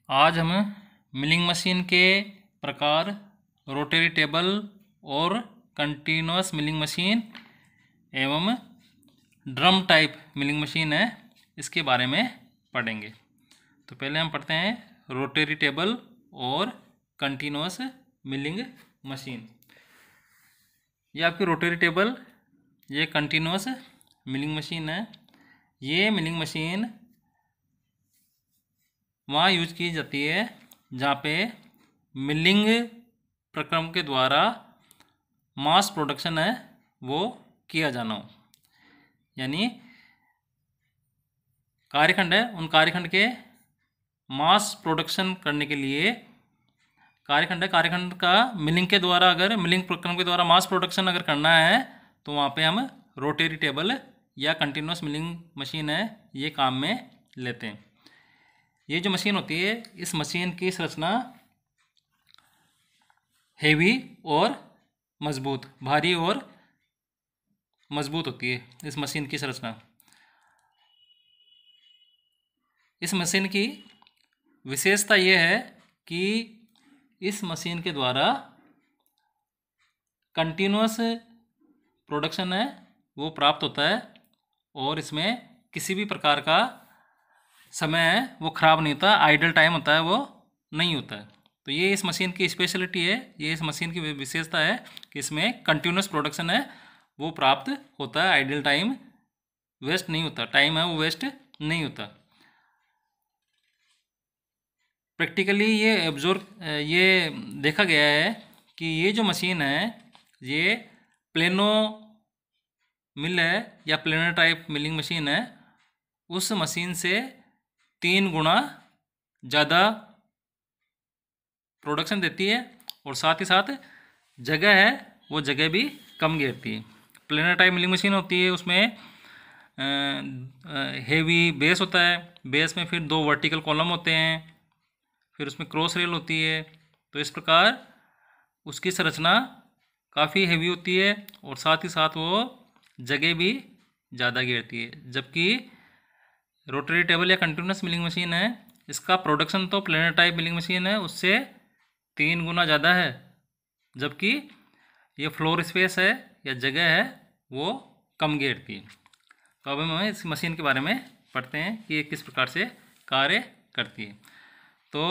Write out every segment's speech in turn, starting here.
आज हम milling machine के प्रकार, रोटरी टेबल और कंटिन्यूअस मिलिंग मशीन एवं ड्रम टाइप मिलिंग मशीन है, इसके बारे में पढ़ेंगे। तो पहले हम पढ़ते हैं रोटरी टेबल और कंटिन्यूअस मिलिंग मशीन। ये आपकी रोटरी टेबल, ये कंटिन्यूअस मिलिंग मशीन है। ये मिलिंग मशीन वहाँ यूज की जाती है जहाँ पे मिलिंग प्रक्रम के द्वारा मास प्रोडक्शन है वो किया जाना हो। यानी कार्यखंड है, उन कार्यखंड के मास प्रोडक्शन करने के लिए कार्यखंड का मिलिंग के द्वारा, अगर मिलिंग प्रक्रम के द्वारा मास प्रोडक्शन अगर करना है तो वहाँ पे हम रोटरी टेबल या कंटिन्यूअस मिलिंग मशीन है ये काम में लेते हैं। ये जो मशीन होती है, इस मशीन की संरचना हेवी और मजबूत, भारी और मजबूत होती है। इस मशीन की संरचना, इस मशीन की विशेषता ये है कि इस मशीन के द्वारा कंटिन्यूअस प्रोडक्शन है वो प्राप्त होता है और इसमें किसी भी प्रकार का समय है वो ख़राब नहीं होता, आइडल टाइम होता है वो नहीं होता है। तो ये इस मशीन की स्पेशलिटी है, ये इस मशीन की विशेषता है कि इसमें कंटिन्यूअस प्रोडक्शन है वो प्राप्त होता है, आइडल टाइम वेस्ट नहीं होता, टाइम है वो वेस्ट नहीं होता। प्रैक्टिकली ये देखा गया है कि ये जो मशीन है ये प्लेनो मिल है या प्लेनर टाइप मिलिंग मशीन है, उस मशीन से 3 गुना ज़्यादा प्रोडक्शन देती है और साथ ही साथ जगह है वो जगह भी कम घेरती है। प्लेनर टाइप मिलिंग मशीन होती है, उसमें हेवी बेस होता है, बेस में फिर 2 वर्टिकल कॉलम होते हैं, फिर उसमें क्रॉस रेल होती है। तो इस प्रकार उसकी संरचना काफ़ी हेवी होती है और साथ ही साथ वो जगह भी ज़्यादा घेरती है। जबकि रोटरी टेबल या कंटिन्यूअस मिलिंग मशीन है, इसका प्रोडक्शन तो प्लेनर टाइप मिलिंग मशीन है उससे 3 गुना ज़्यादा है, जबकि ये फ्लोर स्पेस है या जगह है वो कम घेरती है। तो अब हम इस मशीन के बारे में पढ़ते हैं कि ये किस प्रकार से कार्य करती है। तो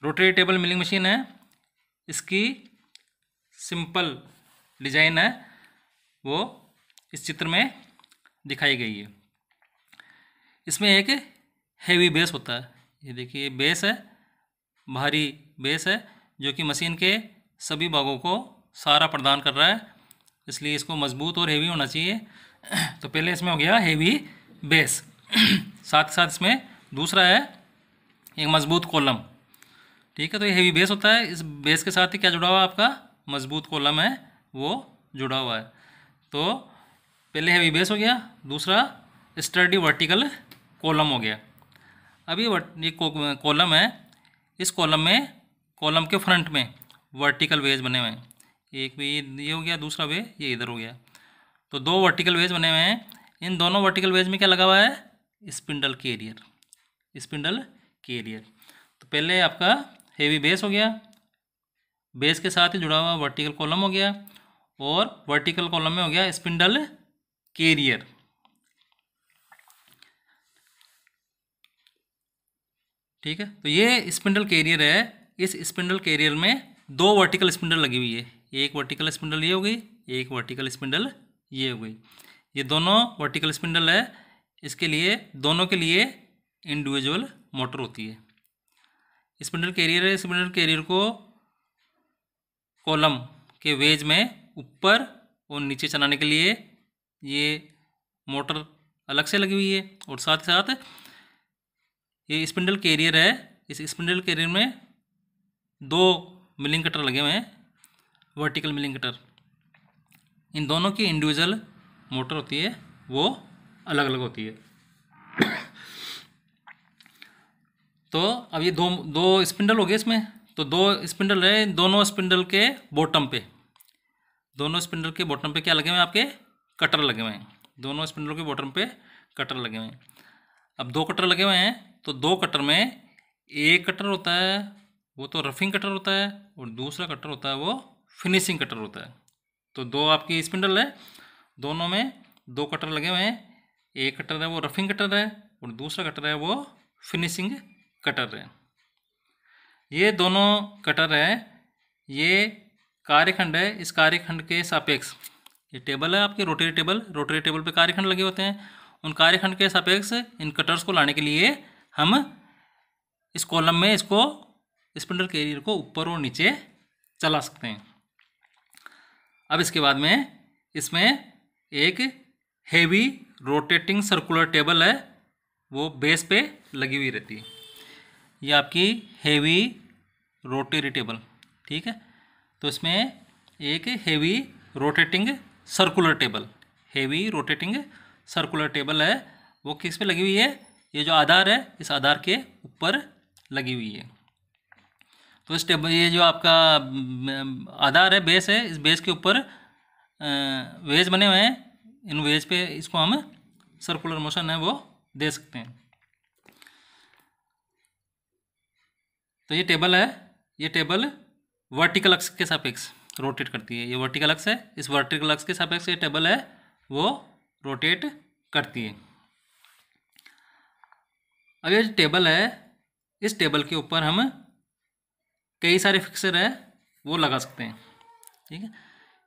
रोटरी टेबल मिलिंग मशीन है, इसकी सिंपल डिजाइन है वो इस चित्र में दिखाई गई है। इसमें एक हेवी बेस होता है, ये देखिए बेस है, भारी बेस है जो कि मशीन के सभी भागों को सहारा प्रदान कर रहा है, इसलिए इसको मजबूत और हेवी होना चाहिए। तो पहले इसमें हो गया हेवी बेस, साथ साथ इसमें दूसरा है एक मजबूत कॉलम। ठीक है, तो ये हेवी बेस होता है, इस बेस के साथ ही क्या जुड़ा हुआ है आपका मजबूत कॉलम है वो जुड़ा हुआ है। तो पहले हेवी बेस हो गया, दूसरा स्टर्डी वर्टिकल कॉलम हो गया। अब ये कॉलम है, इस कॉलम में, कॉलम के फ्रंट में वर्टिकल वेज बने हुए हैं, एक भी ये हो गया, दूसरा वे ये इधर हो गया। तो 2 वर्टिकल वेज बने हुए हैं, इन दोनों वर्टिकल वेज में क्या लगा हुआ है, स्पिंडल कैरियर, स्पिंडल कैरियर। तो पहले आपका हेवी बेस हो गया, बेस के साथ ही जुड़ा हुआ वर्टिकल कॉलम हो गया और वर्टिकल कॉलम में हो गया स्पिंडल कैरियर। ठीक है, तो ये स्पिंडल कैरियर है, इस स्पिंडल कैरियर में 2 वर्टिकल स्पिंडल लगी हुई है, एक वर्टिकल स्पिंडल ये हो गई, एक वर्टिकल स्पिंडल ये हो गई। ये दोनों वर्टिकल स्पिंडल है, इसके लिए दोनों के लिए इंडिविजुअल मोटर होती है। स्पिंडल कैरियर है, स्पिंडल कैरियर को कॉलम के वेज में ऊपर और नीचे चलाने के लिए ये मोटर अलग से लगी हुई है और साथ ही साथ ये स्पिंडल कैरियर है, इस स्पिंडल कैरियर में 2 मिलिंग कटर लगे हुए हैं, वर्टिकल मिलिंग कटर। इन दोनों की इंडिविजुअल मोटर होती है वो अलग अलग होती है। तो अब ये दो स्पिंडल हो गए इसमें, तो 2 स्पिंडल है, दोनों स्पिंडल के बॉटम पे, दोनों स्पिंडल के बॉटम पे क्या लगे हुए हैं आपके कटर लगे हुए हैं, दोनों स्पिंडल के बॉटम पे कटर लगे हुए हैं। अब 2 कटर लगे हुए हैं तो दो कटर में एक कटर होता है वो तो रफिंग कटर होता है और दूसरा कटर होता है वो फिनिशिंग कटर होता है। तो दो आपकी स्पिंडल है, दोनों में दो कटर लगे हुए हैं, एक कटर है वो रफिंग कटर है और दूसरा कटर है वो फिनिशिंग कटर है। ये दोनों कटर है, ये कार्यखंड है, इस कार्यखंड के सापेक्ष ये टेबल है आपके रोटरी टेबल पे कार्यखंड लगे होते हैं। उन कार्यखंड के सापेक्ष इन कटर्स को लाने के लिए हम इस कॉलम में इसको स्पिंडल कैरियर को ऊपर और नीचे चला सकते हैं। अब इसके बाद में इसमें एक हेवी रोटेटिंग सर्कुलर टेबल है, वो बेस पे लगी हुई रहती है। ये आपकी हेवी रोटरी टेबल, ठीक है। तो इसमें एक हेवी रोटेटिंग सर्कुलर टेबल है, वो किस पे लगी हुई है, ये जो आधार है इस आधार के ऊपर लगी हुई है। तो इस टेबल ये जो आपका आधार है, बेस है, इस बेस के ऊपर वेज बने हुए हैं, इन वेज पे इसको हम सर्कुलर मोशन है वो दे सकते हैं। तो ये टेबल है, ये टेबल वर्टिकल अक्ष के सापेक्ष रोटेट करती है। ये वर्टिकल अक्ष है, इस वर्टिकल अक्ष के सापेक्ष ये टेबल है वो रोटेट करती है। अब ये जो टेबल है, इस टेबल के ऊपर हम कई सारे फिक्सर है वो लगा सकते हैं, ठीक है।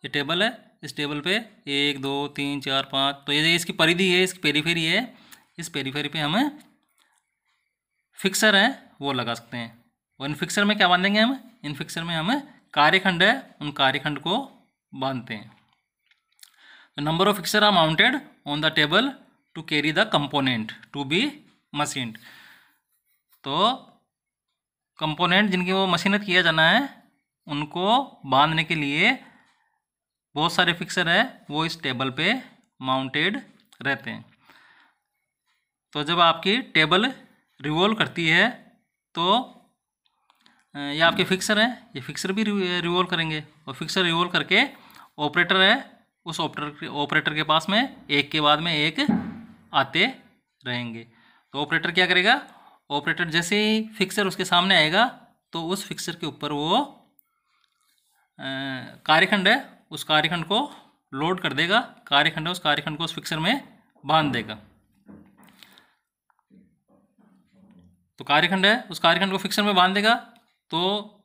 ये टेबल है, इस टेबल पे 1 2 3 4 5, तो ये इसकी परिधि है, इसकी पेरीफेरी है, इस पेरीफेरी पे हम फिक्सर है वो लगा सकते हैं। और इन फिक्सर में क्या बांधेंगे हम, इन फिक्सर में हम कार्यखंड है उन कार्यखंड को बांधते हैं। The number of fixture are mounted on the table to carry the component to be machined. तो कंपोनेंट जिनकी वो मशीनित किया जाना है उनको बांधने के लिए बहुत सारे फिक्सर है वो इस टेबल पे माउंटेड रहते हैं। तो जब आपकी टेबल रिवॉल्व करती है तो ये आपके फिक्सर हैं, ये फिक्सर भी रिवॉल्व करेंगे और फिक्सर रिवॉल्व करके ऑपरेटर है, उस ऑपरेटर के पास में एक के बाद में एक आते रहेंगे। तो ऑपरेटर क्या करेगा, ऑपरेटर जैसे ही फिक्सर उसके सामने आएगा तो उस फिक्सर के ऊपर वो कार्यखंड है उस कार्यखंड को लोड कर देगा, कार्यखंड है उस कार्यखंड को उस फिक्सर में बांध देगा। तो कार्यखंड है उस कार्यखंड को फिक्सर में बांध देगा। तो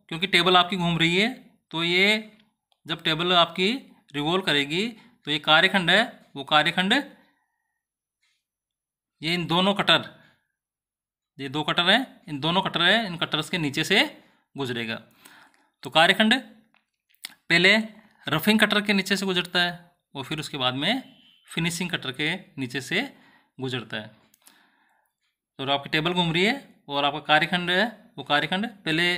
क्योंकि टेबल आपकी घूम रही है तो ये जब टेबल आपकी रिवॉल्व करेगी तो ये कार्यखंड है वो कार्यखंड ये इन दोनों कटर, ये दो कटर हैं, इन दोनों कटर है इन कटर्स के नीचे से गुजरेगा। तो कार्यखंड पहले रफिंग कटर के नीचे से गुजरता है और फिर उसके बाद में फिनिशिंग कटर के नीचे से गुजरता है। तो आपकी टेबल घूम रही है और आपका कार्यखंड है वो कार्यखंड पहले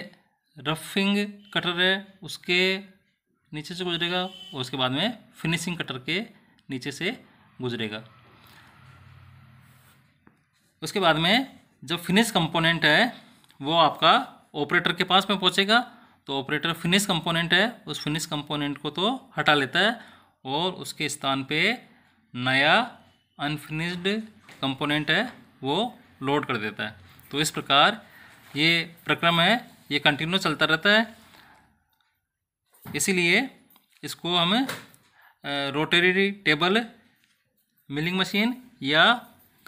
रफिंग कटर है उसके नीचे से गुजरेगा और उसके बाद में फिनिशिंग कटर के नीचे से गुजरेगा। उसके बाद में जब फिनिश कंपोनेंट है वो आपका ऑपरेटर के पास में पहुंचेगा तो ऑपरेटर फिनिश कंपोनेंट है उस फिनिश कंपोनेंट को तो हटा लेता है और उसके स्थान पे नया अनफिनिश्ड कंपोनेंट है वो लोड कर देता है। तो इस प्रकार ये प्रक्रम है ये कंटिन्यू चलता रहता है, इसीलिए इसको हम रोटरी टेबल मिलिंग मशीन या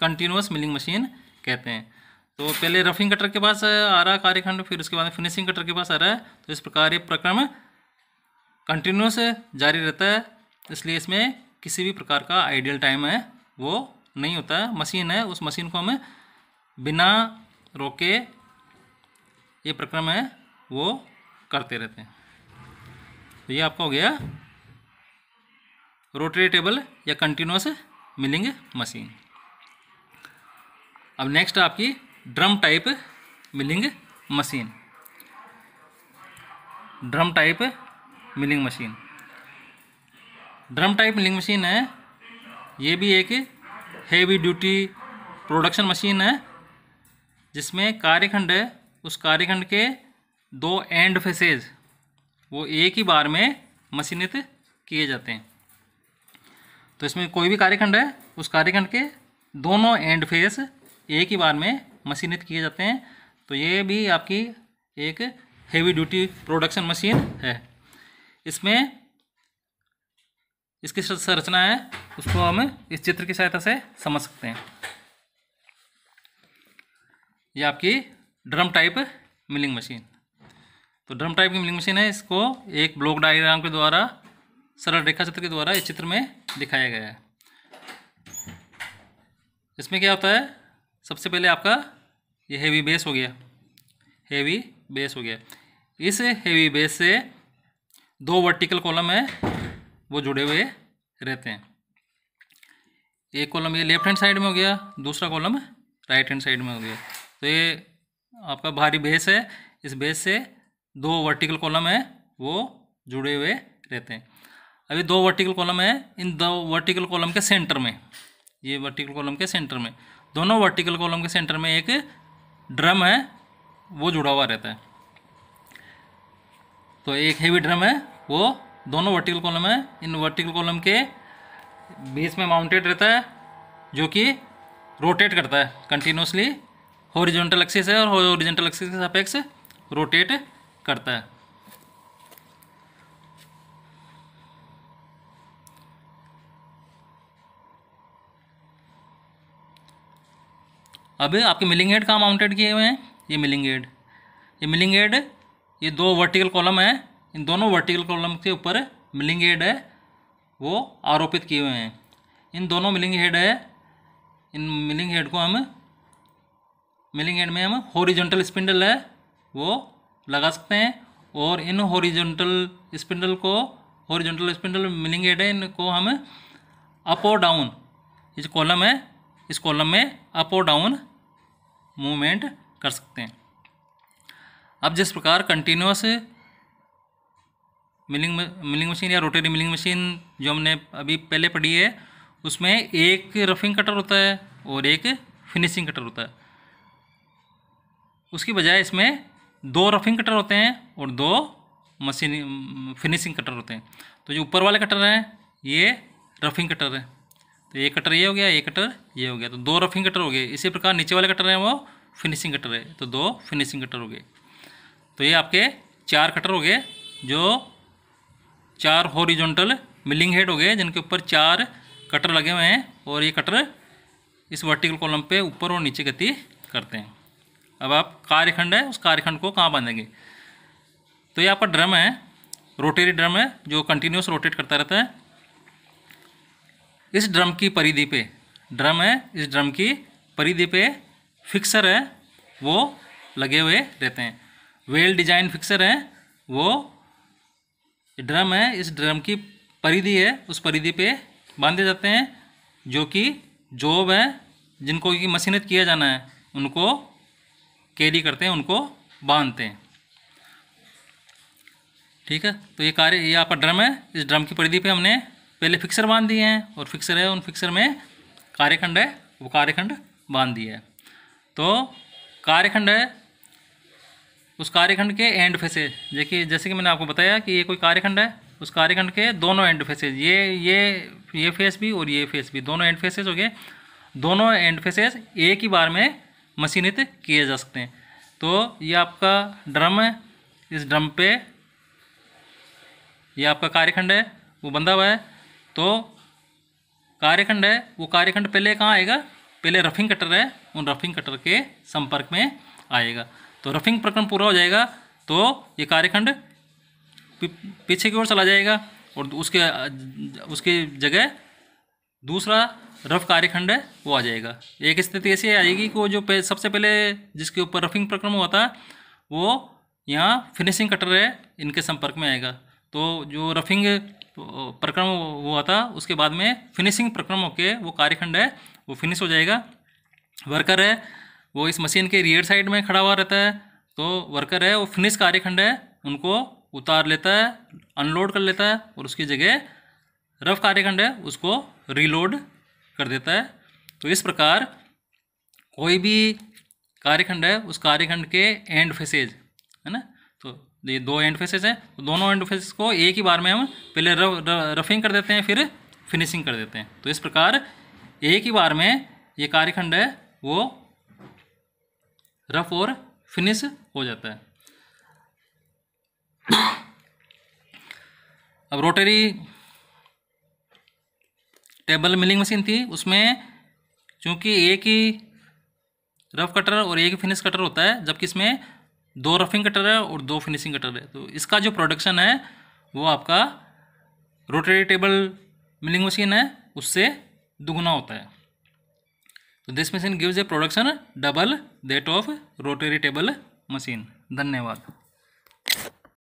कंटिन्यूअस मिलिंग मशीन कहते हैं। तो पहले रफिंग कटर के पास आ रहा कार्यखंड, फिर उसके बाद फिनिशिंग कटर के पास आ रहा है। तो इस प्रकार ये प्रक्रम कंटिन्यूअस जारी रहता है, इसलिए इसमें किसी भी प्रकार का आइडियल टाइम है वो नहीं होता है। मशीन है उस मशीन को हम बिना रोके ये प्रक्रम है वो करते रहते हैं। तो ये आपका हो गया रोटरी टेबल या कंटिन्यूअस मिलिंग मशीन। अब नेक्स्ट आपकी drum type milling machine. Drum type milling machine, drum type milling machine है, ये भी एक हेवी ड्यूटी प्रोडक्शन मशीन है जिसमें कार्यखंड है उस कार्यखंड के दो एंड फेसेज वो एक ही बार में मशीनित किए जाते हैं। तो इसमें कोई भी कार्यखंड है उस कार्यखंड के दोनों एंड फेस एक ही बार में मशीनित किए जाते हैं। तो ये भी आपकी एक हेवी ड्यूटी प्रोडक्शन मशीन है। इसमें इसकी संरचना है उसको हम इस चित्र की सहायता से समझ सकते हैं। ये आपकी ड्रम टाइप मिलिंग मशीन। तो ड्रम टाइप की मिलिंग मशीन है। इसको एक ब्लॉक डायग्राम के द्वारा, सरल रेखा चित्र के द्वारा इस चित्र में दिखाया गया है। इसमें क्या होता है, सबसे पहले आपका ये हेवी बेस हो गया, हेवी बेस हो गया। इस हेवी बेस से दो वर्टिकल कॉलम है वो जुड़े हुए रहते हैं। एक कॉलम ये लेफ्ट हैंड साइड में हो गया, दूसरा कॉलम राइट हैंड साइड में हो गया। तो ये आपका भारी बेस है। इस बेस से दो वर्टिकल कॉलम है वो जुड़े हुए रहते हैं। अभी दो वर्टिकल कॉलम है, इन दो वर्टिकल कॉलम के सेंटर में, ये वर्टिकल कॉलम के सेंटर में, दोनों वर्टिकल कॉलम के सेंटर में एक ड्रम है वो जुड़ा हुआ रहता है। तो एक हेवी ड्रम है वो दोनों वर्टिकल कॉलम है, इन वर्टिकल कॉलम के बीच में माउंटेड रहता है, जो कि रोटेट करता है कंटिन्यूसली। हॉरिजॉन्टल एक्सिस है और हॉरिजॉन्टल एक्सिस के सापेक्ष रोटेट करता है। अब आपके मिलिंग हेड कहाँ माउंटेड किए हुए हैं, ये मिलिंग हेड, ये दो वर्टिकल कॉलम है, इन दोनों वर्टिकल कॉलम के ऊपर मिलिंग हेड है वो आरोपित किए हुए हैं। इन दोनों मिलिंग हेड है, इन मिलिंग हेड को हम, मिलिंग हेड में हम हॉरिजॉन्टल स्पिंडल है वो लगा सकते हैं। और in horizontal spindle milling head है, इनको हम अप और डाउन, ये जो कॉलम है इस कॉलम में अप और डाउन मूवमेंट कर सकते हैं। अब जिस प्रकार कंटिन्यूअस मिलिंग मशीन या रोटरी मिलिंग मशीन जो हमने अभी पहले पढ़ी है, उसमें एक रफिंग कटर होता है और एक फिनिशिंग कटर होता है। उसकी बजाय इसमें दो रफिंग कटर होते हैं और दो फिनिशिंग कटर होते हैं। तो जो ऊपर वाले कटर हैं ये रफिंग कटर है, तो एक कटर ये हो गया, एक कटर ये हो गया, तो दो रफिंग कटर हो गए। इसी प्रकार नीचे वाले कटर हैं वो फिनिशिंग कटर है, तो दो फिनिशिंग कटर हो गए। तो ये आपके चार कटर हो गए, जो चार हॉरिजॉन्टल मिलिंग हेड हो गए जिनके ऊपर चार कटर लगे हुए हैं, और ये कटर इस वर्टिकल कॉलम पे ऊपर और नीचे गति करते हैं। अब आप कार्यखंड है, उस कार्यखंड को कहाँ बांधेंगे, तो ये आपका ड्रम है, रोटरी ड्रम है जो कंटिन्यूस रोटेट करता रहता है। इस ड्रम की परिधि पे, ड्रम है, इस ड्रम की परिधि पे फिक्सर है वो लगे हुए रहते हैं। वेल डिजाइन फिक्सर है वो ड्रम है, इस ड्रम की परिधि है उस परिधि पे बांधे जाते हैं, जो कि जॉब है जिनको कि मशीनित किया जाना है उनको कैरी करते हैं, उनको बांधते हैं। ठीक है, तो ये आपका ड्रम है, इस ड्रम की परिधि पे हमने पहले फिक्सर बांध दिए हैं, और फिक्सर है, उन फिक्सर में कार्यखंड है वो कार्यखंड बांध दिया है। तो कार्यखंड है, उस कार्यखंड के एंड फेसेज, देखिए जैसे कि मैंने आपको बताया कि ये कोई कार्यखंड है, उस कार्यखंड के दोनों एंड फेसेज, ये फेस भी और ये फेस भी, दोनों एंड फेसेज हो गए। दोनों एंड फेसेज एक ही बार में मशीनित किए जा सकते हैं। तो ये आपका ड्रम है, इस ड्रम पे ये आपका कार्यखंड है वो बंधा हुआ है। तो कार्यखंड है वो कार्यखंड पहले कहाँ आएगा, पहले रफिंग कटर है, उन रफिंग कटर के संपर्क में आएगा। तो रफिंग प्रक्रम पूरा हो जाएगा तो ये कार्यखंड पीछे की ओर चला जाएगा, और उसके जगह दूसरा रफ कार्यखंड है वो आ जाएगा। एक स्थिति ऐसी आएगी कि वो जो सबसे पहले जिसके ऊपर रफिंग प्रक्रम हुआ था वो यहाँ फिनिशिंग कटर है इनके संपर्क में आएगा। तो जो रफिंग प्रक्रम हुआ था उसके बाद में फिनिशिंग प्रक्रम होके वो कार्यखंड है वो फिनिश हो जाएगा। वर्कर है वो इस मशीन के रियर साइड में खड़ा हुआ रहता है, तो वर्कर है वो फिनिश कार्यखंड है उनको उतार लेता है, अनलोड कर लेता है, और उसकी जगह रफ कार्यखंड है उसको रीलोड कर देता है। तो इस प्रकार कोई भी कार्यखंड है उस कार्यखंड के एंड फेसेज है ना, तो ये दो एंड फेसेज हैं, तो दोनों एंड फेसेज को एक ही बार में हम पहले रफिंग कर देते हैं फिर फिनिशिंग कर देते हैं। तो इस प्रकार एक ही बार में ये कार्यखंड है वो रफ और फिनिश हो जाता है। अब रोटरी टेबल मिलिंग मशीन थी, उसमें चूंकि एक ही रफ कटर और एक ही फिनिश कटर होता है, जबकि इसमें 2 रफिंग कटर है और 2 फिनिशिंग कटर है, तो इसका जो प्रोडक्शन है वो आपका रोटरी टेबल मिलिंग मशीन है उससे दुगना होता है। तो this machine gives A production double that of rotary table machine. धन्यवाद।